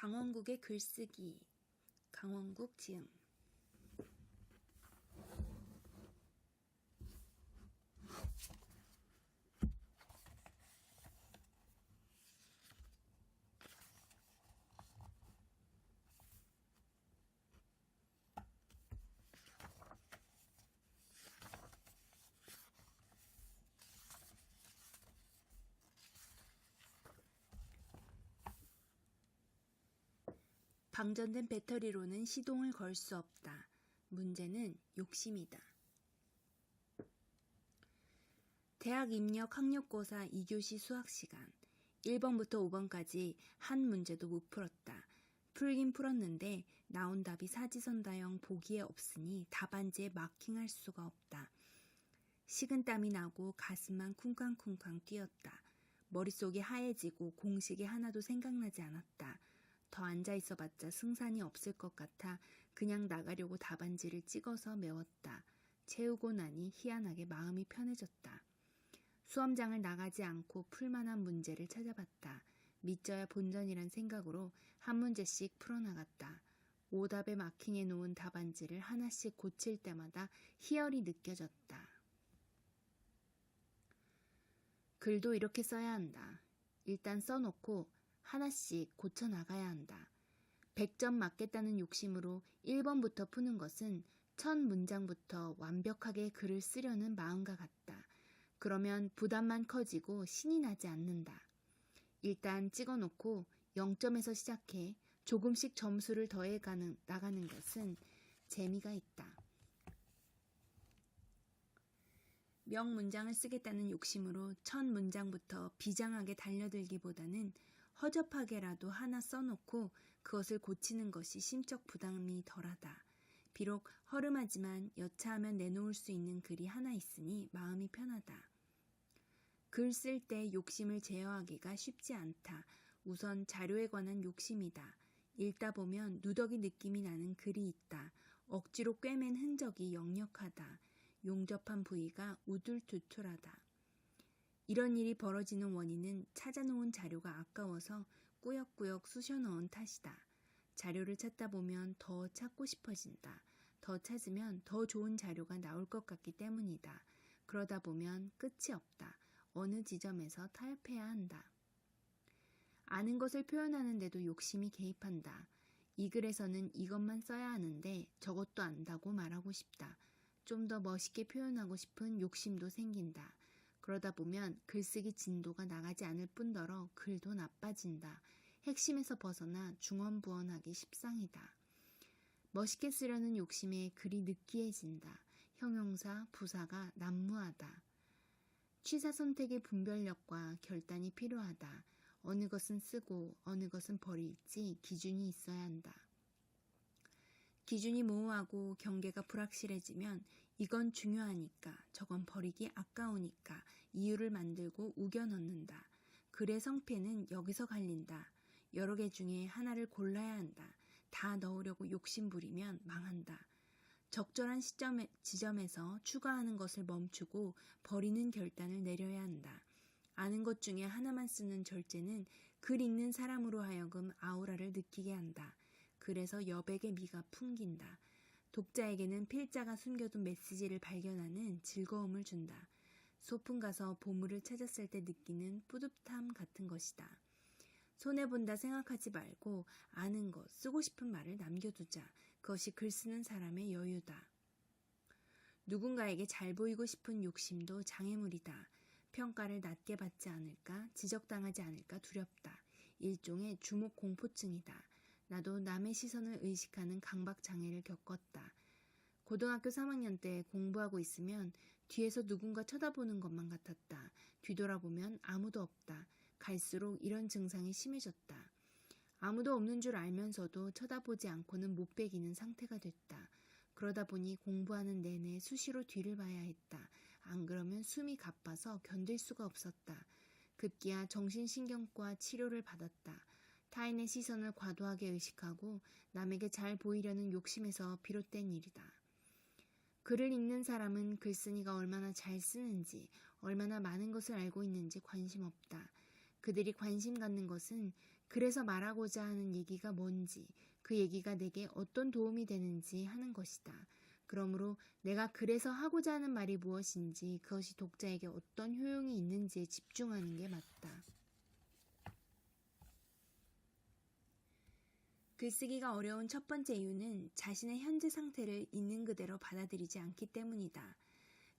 강원국의 글쓰기. 강원국 지음. 방전된 배터리로는 시동을 걸 수 없다. 문제는 욕심이다. 대학 입력 학력고사 2교시 수학시간 1번부터 5번까지 한 문제도 못 풀었다. 풀긴 풀었는데 나온 답이 사지선다형 보기에 없으니 답안지에 마킹할 수가 없다. 식은땀이 나고 가슴만 쿵쾅쿵쾅 뛰었다. 머릿속이 하얘지고 공식이 하나도 생각나지 않았다. 더 앉아있어봤자 승산이 없을 것 같아 그냥 나가려고 답안지를 찍어서 메웠다. 채우고 나니 희한하게 마음이 편해졌다. 수험장을 나가지 않고 풀만한 문제를 찾아봤다. 믿져야 본전이란 생각으로 한 문제씩 풀어나갔다. 오답에 마킹해 놓은 답안지를 하나씩 고칠 때마다 희열이 느껴졌다. 글도 이렇게 써야 한다. 일단 써놓고 하나씩 고쳐나가야 한다. 100점 맞겠다는 욕심으로 1번부터 푸는 것은 첫 문장부터 완벽하게 글을 쓰려는 마음과 같다. 그러면 부담만 커지고 신이 나지 않는다. 일단 찍어놓고 0점에서 시작해 조금씩 점수를 더해 나가는 것은 재미가 있다. 명문장을 쓰겠다는 욕심으로 첫 문장부터 비장하게 달려들기보다는 허접하게라도 하나 써놓고 그것을 고치는 것이 심적 부담이 덜하다. 비록 허름하지만 여차하면 내놓을 수 있는 글이 하나 있으니 마음이 편하다. 글 쓸 때 욕심을 제어하기가 쉽지 않다. 우선 자료에 관한 욕심이다. 읽다 보면 누더기 느낌이 나는 글이 있다. 억지로 꿰맨 흔적이 역력하다. 용접한 부위가 우둘투툴하다. 이런 일이 벌어지는 원인은 찾아놓은 자료가 아까워서 꾸역꾸역 쑤셔넣은 탓이다. 자료를 찾다 보면 더 찾고 싶어진다. 더 찾으면 더 좋은 자료가 나올 것 같기 때문이다. 그러다 보면 끝이 없다. 어느 지점에서 타협해야 한다. 아는 것을 표현하는데도 욕심이 개입한다. 이 글에서는 이것만 써야 하는데 저것도 안다고 말하고 싶다. 좀 더 멋있게 표현하고 싶은 욕심도 생긴다. 그러다 보면 글쓰기 진도가 나가지 않을 뿐더러 글도 나빠진다. 핵심에서 벗어나 중언부언하기 십상이다. 멋있게 쓰려는 욕심에 글이 느끼해진다. 형용사, 부사가 난무하다. 취사 선택의 분별력과 결단이 필요하다. 어느 것은 쓰고 어느 것은 버릴지 기준이 있어야 한다. 기준이 모호하고 경계가 불확실해지면 이건 중요하니까 저건 버리기 아까우니까 이유를 만들고 우겨 넣는다. 글의 성패는 여기서 갈린다. 여러 개 중에 하나를 골라야 한다. 다 넣으려고 욕심 부리면 망한다. 적절한 지점에서 추가하는 것을 멈추고 버리는 결단을 내려야 한다. 아는 것 중에 하나만 쓰는 절제는 글 읽는 사람으로 하여금 아우라를 느끼게 한다. 그래서 여백의 미가 풍긴다. 독자에게는 필자가 숨겨둔 메시지를 발견하는 즐거움을 준다. 소풍 가서 보물을 찾았을 때 느끼는 뿌듯함 같은 것이다. 손해본다 생각하지 말고 아는 것, 쓰고 싶은 말을 남겨두자. 그것이 글 쓰는 사람의 여유다. 누군가에게 잘 보이고 싶은 욕심도 장애물이다. 평가를 낮게 받지 않을까, 지적당하지 않을까 두렵다. 일종의 주목공포증이다. 나도 남의 시선을 의식하는 강박장애를 겪었다. 고등학교 3학년 때 공부하고 있으면 뒤에서 누군가 쳐다보는 것만 같았다. 뒤돌아보면 아무도 없다. 갈수록 이런 증상이 심해졌다. 아무도 없는 줄 알면서도 쳐다보지 않고는 못 베기는 상태가 됐다. 그러다 보니 공부하는 내내 수시로 뒤를 봐야 했다. 안 그러면 숨이 가빠서 견딜 수가 없었다. 급기야 정신신경과 치료를 받았다. 타인의 시선을 과도하게 의식하고 남에게 잘 보이려는 욕심에서 비롯된 일이다. 글을 읽는 사람은 글쓴이가 얼마나 잘 쓰는지, 얼마나 많은 것을 알고 있는지 관심 없다. 그들이 관심 갖는 것은 그래서 말하고자 하는 얘기가 뭔지, 그 얘기가 내게 어떤 도움이 되는지 하는 것이다. 그러므로 내가 그래서 하고자 하는 말이 무엇인지, 그것이 독자에게 어떤 효용이 있는지에 집중하는 게 맞다. 글쓰기가 어려운 첫 번째 이유는 자신의 현재 상태를 있는 그대로 받아들이지 않기 때문이다.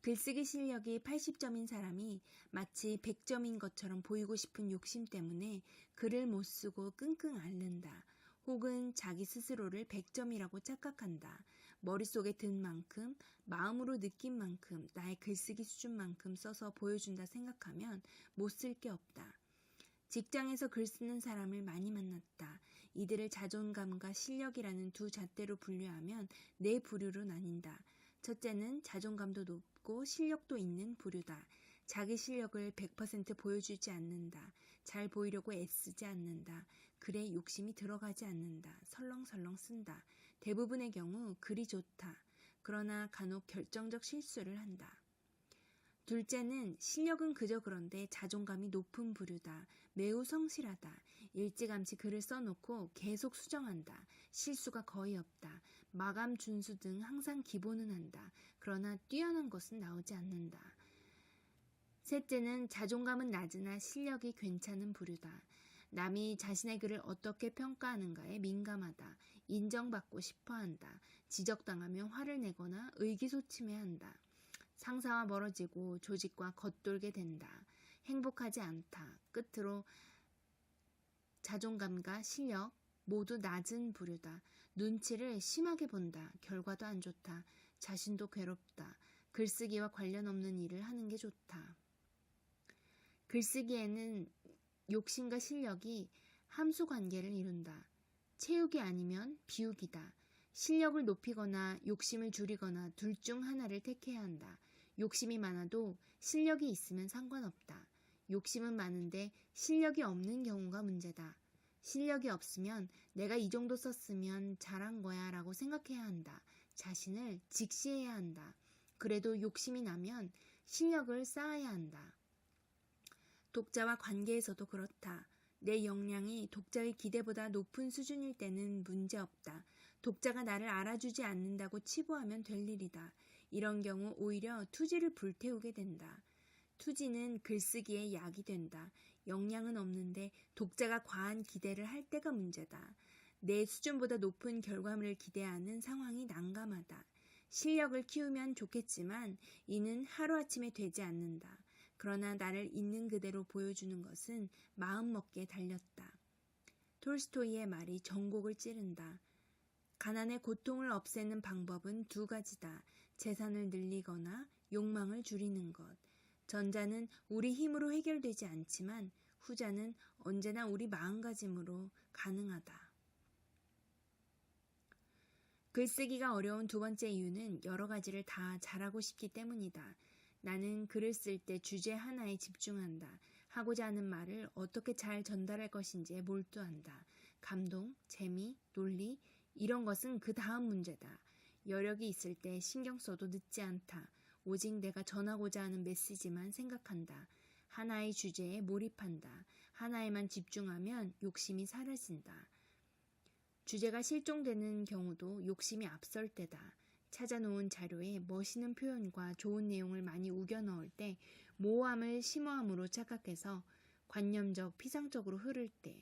글쓰기 실력이 80점인 사람이 마치 100점인 것처럼 보이고 싶은 욕심 때문에 글을 못 쓰고 끙끙 앓는다. 혹은 자기 스스로를 100점이라고 착각한다. 머릿속에 든 만큼, 마음으로 느낀 만큼, 나의 글쓰기 수준만큼 써서 보여준다 생각하면 못 쓸 게 없다. 직장에서 글 쓰는 사람을 많이 만났다. 이들을 자존감과 실력이라는 두 잣대로 분류하면 네 부류로 나뉜다. 첫째는 자존감도 높고 실력도 있는 부류다. 자기 실력을 100% 보여주지 않는다. 잘 보이려고 애쓰지 않는다. 글에 욕심이 들어가지 않는다. 설렁설렁 쓴다. 대부분의 경우 글이 좋다. 그러나 간혹 결정적 실수를 한다. 둘째는 실력은 그저 그런데 자존감이 높은 부류다. 매우 성실하다. 일찌감치 글을 써놓고 계속 수정한다. 실수가 거의 없다. 마감 준수 등 항상 기본은 한다. 그러나 뛰어난 것은 나오지 않는다. 셋째는 자존감은 낮으나 실력이 괜찮은 부류다. 남이 자신의 글을 어떻게 평가하는가에 민감하다. 인정받고 싶어한다. 지적당하면 화를 내거나 의기소침해한다. 상사와 멀어지고 조직과 겉돌게 된다. 행복하지 않다. 끝으로 자존감과 실력 모두 낮은 부류다. 눈치를 심하게 본다. 결과도 안 좋다. 자신도 괴롭다. 글쓰기와 관련 없는 일을 하는 게 좋다. 글쓰기에는 욕심과 실력이 함수 관계를 이룬다. 채우기 아니면 비우기다. 실력을 높이거나 욕심을 줄이거나 둘 중 하나를 택해야 한다. 욕심이 많아도 실력이 있으면 상관없다. 욕심은 많은데 실력이 없는 경우가 문제다. 실력이 없으면 내가 이 정도 썼으면 잘한 거야 라고 생각해야 한다. 자신을 직시해야 한다. 그래도 욕심이 나면 실력을 쌓아야 한다. 독자와 관계에서도 그렇다. 내 역량이 독자의 기대보다 높은 수준일 때는 문제없다. 독자가 나를 알아주지 않는다고 치부하면 될 일이다. 이런 경우 오히려 투지를 불태우게 된다. 투지는 글쓰기의 약이 된다. 역량은 없는데 독자가 과한 기대를 할 때가 문제다. 내 수준보다 높은 결과물을 기대하는 상황이 난감하다. 실력을 키우면 좋겠지만 이는 하루아침에 되지 않는다. 그러나 나를 있는 그대로 보여주는 것은 마음먹기에 달렸다. 톨스토이의 말이 전곡을 찌른다. 가난의 고통을 없애는 방법은 두 가지다. 재산을 늘리거나 욕망을 줄이는 것. 전자는 우리 힘으로 해결되지 않지만 후자는 언제나 우리 마음가짐으로 가능하다. 글쓰기가 어려운 두 번째 이유는 여러 가지를 다 잘하고 싶기 때문이다. 나는 글을 쓸 때 주제 하나에 집중한다. 하고자 하는 말을 어떻게 잘 전달할 것인지에 몰두한다. 감동, 재미, 논리 이런 것은 그 다음 문제다. 여력이 있을 때 신경 써도 늦지 않다. 오직 내가 전하고자 하는 메시지만 생각한다. 하나의 주제에 몰입한다. 하나에만 집중하면 욕심이 사라진다. 주제가 실종되는 경우도 욕심이 앞설 때다. 찾아놓은 자료에 멋있는 표현과 좋은 내용을 많이 우겨 넣을 때 모호함을 심오함으로 착각해서 관념적, 피상적으로 흐를 때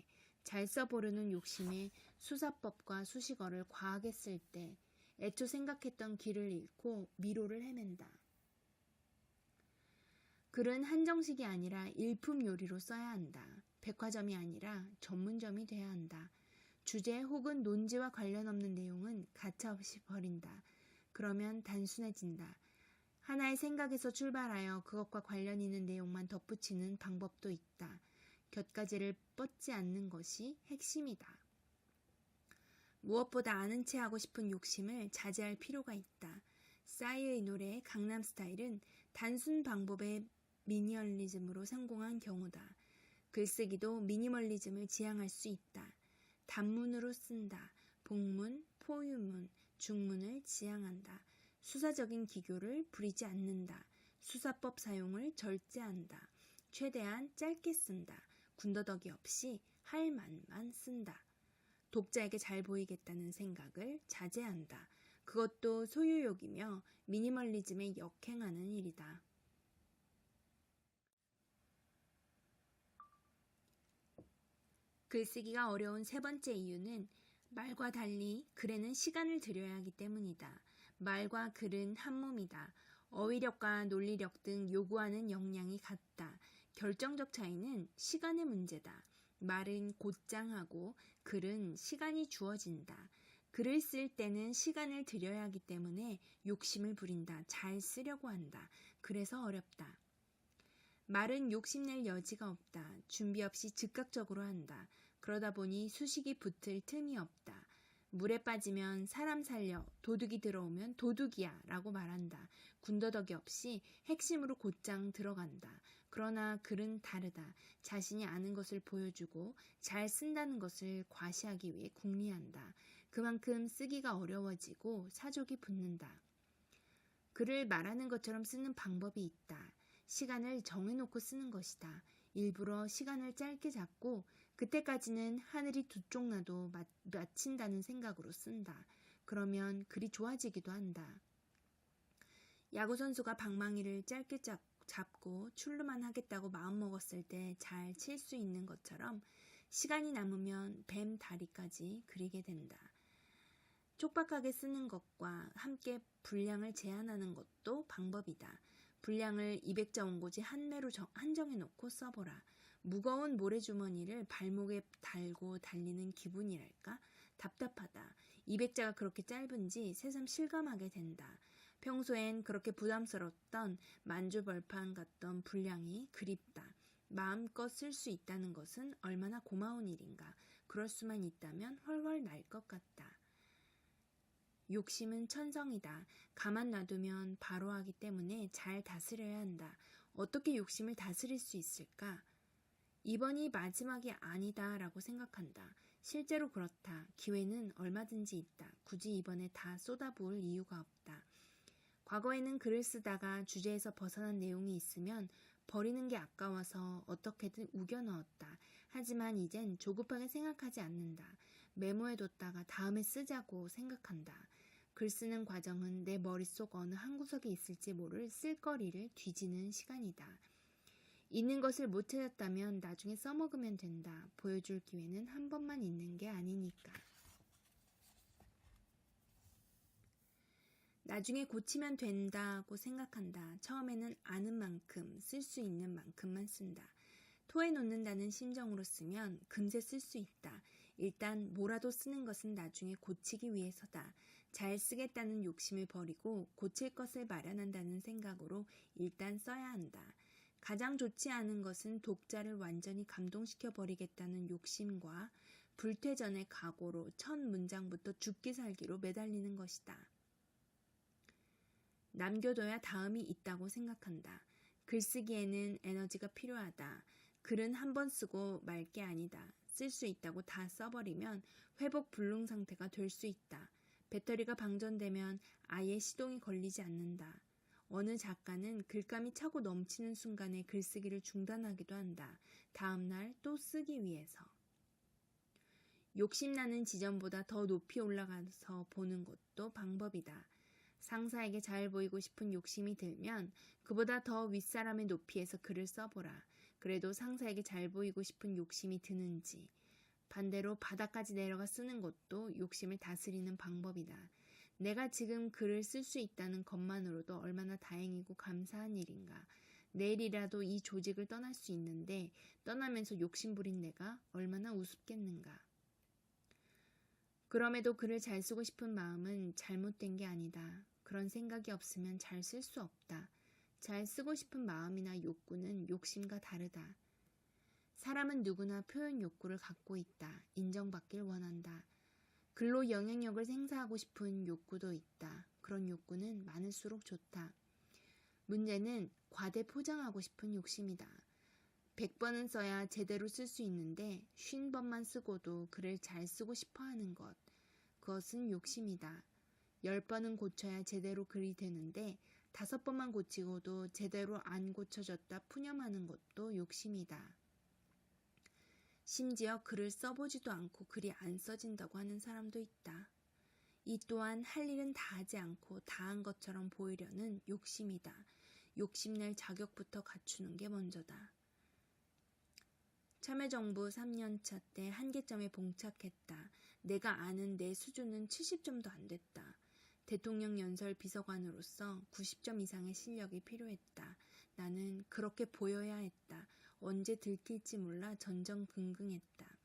잘 써보려는 욕심에 수사법과 수식어를 과하게 쓸 때 애초 생각했던 길을 잃고 미로를 헤맨다. 글은 한정식이 아니라 일품 요리로 써야 한다. 백화점이 아니라 전문점이 돼야 한다. 주제 혹은 논지와 관련 없는 내용은 가차없이 버린다. 그러면 단순해진다. 하나의 생각에서 출발하여 그것과 관련 있는 내용만 덧붙이는 방법도 있다. 곁가지를 뻗지 않는 것이 핵심이다. 무엇보다 아는 체 하고 싶은 욕심을 자제할 필요가 있다. 싸이의 노래 강남스타일은 단순 방법의 미니멀리즘으로 성공한 경우다. 글쓰기도 미니멀리즘을 지향할 수 있다. 단문으로 쓴다. 복문, 포유문, 중문을 지향한다. 수사적인 기교를 부리지 않는다. 수사법 사용을 절제한다. 최대한 짧게 쓴다. 군더더기 없이 할 말만 쓴다. 독자에게 잘 보이겠다는 생각을 자제한다. 그것도 소유욕이며 미니멀리즘에 역행하는 일이다. 글쓰기가 어려운 세 번째 이유는 말과 달리 글에는 시간을 들여야 하기 때문이다. 말과 글은 한 몸이다. 어휘력과 논리력 등 요구하는 역량이 같다. 결정적 차이는 시간의 문제다. 말은 곧장하고 글은 시간이 주어진다. 글을 쓸 때는 시간을 들여야 하기 때문에 욕심을 부린다. 잘 쓰려고 한다. 그래서 어렵다. 말은 욕심낼 여지가 없다. 준비 없이 즉각적으로 한다. 그러다 보니 수식이 붙을 틈이 없다. 물에 빠지면 사람 살려, 도둑이 들어오면 도둑이야 라고 말한다. 군더더기 없이 핵심으로 곧장 들어간다. 그러나 글은 다르다. 자신이 아는 것을 보여주고 잘 쓴다는 것을 과시하기 위해 궁리한다. 그만큼 쓰기가 어려워지고 사족이 붙는다. 글을 말하는 것처럼 쓰는 방법이 있다. 시간을 정해놓고 쓰는 것이다. 일부러 시간을 짧게 잡고 그때까지는 하늘이 두 쪽 나도 마친다는 생각으로 쓴다. 그러면 글이 좋아지기도 한다. 야구선수가 방망이를 짧게 잡고 출루만 하겠다고 마음먹었을 때 잘 칠 수 있는 것처럼 시간이 남으면 뱀 다리까지 그리게 된다. 촉박하게 쓰는 것과 함께 분량을 제한하는 것도 방법이다. 분량을 200자 원고지 한 매로 한정해놓고 써보라. 무거운 모래주머니를 발목에 달고 달리는 기분이랄까? 답답하다. 200자가 그렇게 짧은지 새삼 실감하게 된다. 평소엔 그렇게 부담스럽던 만주벌판 같던 분량이 그립다. 마음껏 쓸 수 있다는 것은 얼마나 고마운 일인가. 그럴 수만 있다면 훨훨 날 것 같다. 욕심은 천성이다. 가만 놔두면 바로 하기 때문에 잘 다스려야 한다. 어떻게 욕심을 다스릴 수 있을까? 이번이 마지막이 아니다 라고 생각한다. 실제로 그렇다. 기회는 얼마든지 있다. 굳이 이번에 다 쏟아부을 이유가 없다. 과거에는 글을 쓰다가 주제에서 벗어난 내용이 있으면 버리는 게 아까워서 어떻게든 우겨 넣었다. 하지만 이젠 조급하게 생각하지 않는다. 메모해뒀다가 다음에 쓰자고 생각한다. 글 쓰는 과정은 내 머릿속 어느 한 구석에 있을지 모를 쓸거리를 뒤지는 시간이다. 있는 것을 못 찾았다면 나중에 써먹으면 된다. 보여줄 기회는 한 번만 있는 게 아니니까. 나중에 고치면 된다고 생각한다. 처음에는 아는 만큼, 쓸 수 있는 만큼만 쓴다. 토해 놓는다는 심정으로 쓰면 금세 쓸 수 있다. 일단 뭐라도 쓰는 것은 나중에 고치기 위해서다. 잘 쓰겠다는 욕심을 버리고 고칠 것을 마련한다는 생각으로 일단 써야 한다. 가장 좋지 않은 것은 독자를 완전히 감동시켜 버리겠다는 욕심과 불퇴전의 각오로 첫 문장부터 죽기 살기로 매달리는 것이다. 남겨둬야 다음이 있다고 생각한다. 글쓰기에는 에너지가 필요하다. 글은 한 번 쓰고 말 게 아니다. 쓸 수 있다고 다 써버리면 회복 불능 상태가 될 수 있다. 배터리가 방전되면 아예 시동이 걸리지 않는다. 어느 작가는 글감이 차고 넘치는 순간에 글쓰기를 중단하기도 한다. 다음날 또 쓰기 위해서. 욕심나는 지점보다 더 높이 올라가서 보는 것도 방법이다. 상사에게 잘 보이고 싶은 욕심이 들면 그보다 더 윗사람의 높이에서 글을 써보라. 그래도 상사에게 잘 보이고 싶은 욕심이 드는지. 반대로 바닥까지 내려가 쓰는 것도 욕심을 다스리는 방법이다. 내가 지금 글을 쓸 수 있다는 것만으로도 얼마나 다행이고 감사한 일인가. 내일이라도 이 조직을 떠날 수 있는데 떠나면서 욕심부린 내가 얼마나 우습겠는가. 그럼에도 글을 잘 쓰고 싶은 마음은 잘못된 게 아니다. 그런 생각이 없으면 잘 쓸 수 없다. 잘 쓰고 싶은 마음이나 욕구는 욕심과 다르다. 사람은 누구나 표현 욕구를 갖고 있다. 인정받길 원한다. 글로 영향력을 행사하고 싶은 욕구도 있다. 그런 욕구는 많을수록 좋다. 문제는 과대 포장하고 싶은 욕심이다. 100번은 써야 제대로 쓸 수 있는데 50번만 쓰고도 글을 잘 쓰고 싶어 하는 것. 그것은 욕심이다. 10번은 고쳐야 제대로 글이 되는데 5번만 고치고도 제대로 안 고쳐졌다 푸념하는 것도 욕심이다. 심지어 글을 써보지도 않고 글이 안 써진다고 하는 사람도 있다. 이 또한 할 일은 다 하지 않고 다 한 것처럼 보이려는 욕심이다. 욕심낼 자격부터 갖추는 게 먼저다. 참여정부 3년차 때 한계점에 봉착했다. 내가 아는 내 수준은 70점도 안 됐다. 대통령 연설 비서관으로서 90점 이상의 실력이 필요했다. 나는 그렇게 보여야 했다. 언제 들킬지 몰라 전전긍긍했다.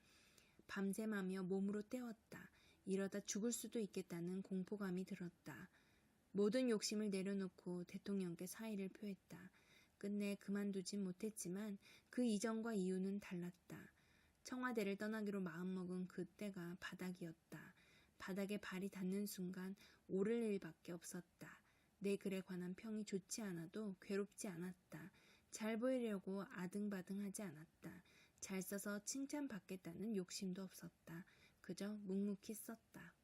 밤샘하며 몸으로 때웠다. 이러다 죽을 수도 있겠다는 공포감이 들었다. 모든 욕심을 내려놓고 대통령께 사의를 표했다. 끝내 그만두진 못했지만 그 이전과 이유는 달랐다. 청와대를 떠나기로 마음먹은 그때가 바닥이었다. 바닥에 발이 닿는 순간 오를 일밖에 없었다. 내 글에 관한 평이 좋지 않아도 괴롭지 않았다. 잘 보이려고 아등바등하지 않았다. 잘 써서 칭찬받겠다는 욕심도 없었다. 그저 묵묵히 썼다.